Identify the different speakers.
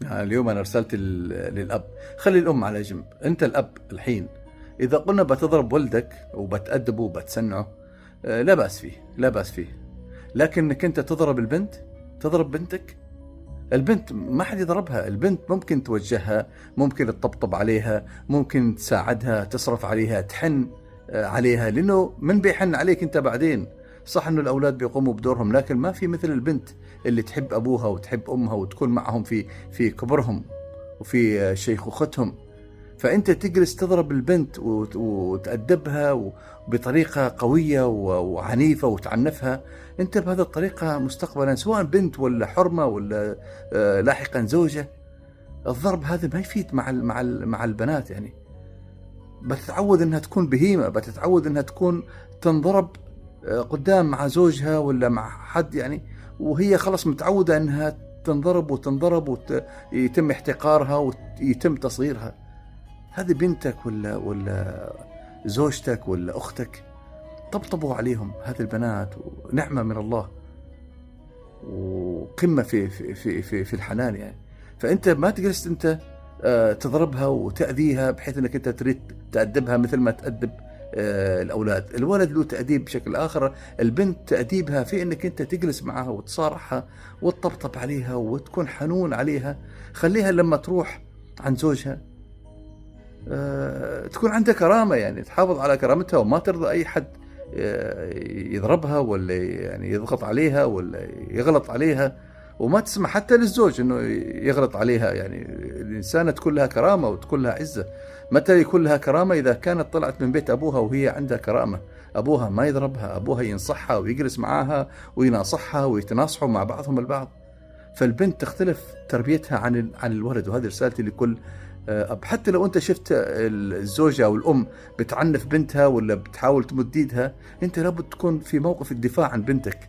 Speaker 1: اليوم أنا رسالتي للأب، خلي الأم على جنب. أنت الأب الحين إذا قلنا بتضرب ولدك وبتأدبه وبتسنعه، لا بأس فيه، لا بأس فيه. لكن إنك أنت تضرب البنت، تضرب بنتك، البنت ما حد يضربها. البنت ممكن توجهها، ممكن تطبطب عليها، ممكن تساعدها، تصرف عليها، تحن عليها، لأنه من بيحن عليك أنت بعدين. صح أنه الأولاد بيقوموا بدورهم، لكن ما في مثل البنت اللي تحب أبوها وتحب أمها وتكون معهم في كبرهم وفي شيخوختهم. فأنت تجلس تضرب البنت وتأدبها بطريقة قوية وعنيفة وتعنفها، أنت بهذه الطريقة مستقبلا سواء بنت ولا حرمة ولا لاحقا زوجة، الضرب هذا ما يفيد مع البنات. يعني بتتعود أنها تكون بهيمة، بتتعود أنها تكون تنضرب قدام مع زوجها ولا مع حد، يعني وهي خلاص متعودة أنها تنضرب وتنضرب ويتم احتقارها ويتم تصغيرها. هذه بنتك ولا زوجتك ولا أختك، طبطبوا عليهم. هذه البنات ونعمة من الله وقمة في الحنان يعني. فأنت ما تجلس أنت تضربها وتأذيها بحيث أنك أنت تريد تأدبها مثل ما تأدب الأولاد. الولد له تأديب بشكل آخر، البنت تأديبها في أنك أنت تجلس معها وتصارحها وتطبطب عليها وتكون حنون عليها. خليها لما تروح عن زوجها تكون عندها كرامة، يعني تحافظ على كرامتها وما ترضى أي حد يضربها ولا يعني يضغط عليها ولا يغلط عليها. وما تسمح حتى للزوج انه يغلط عليها. يعني الانسانة تكون لها كرامة وتكون لها عزة. متى يكون لها كرامة؟ اذا كانت طلعت من بيت ابوها وهي عندها كرامة، ابوها ما يضربها، ابوها ينصحها ويجلس معاها ويناصحها ويتناصحوا مع بعضهم البعض. فالبنت تختلف تربيتها عن الولد. وهذه رسالتي لكل أب. حتى لو أنت شفت الزوجة أو الأم بتعنف بنتها ولا بتحاول تمد إيدها، أنت لابد تكون في موقف الدفاع عن بنتك.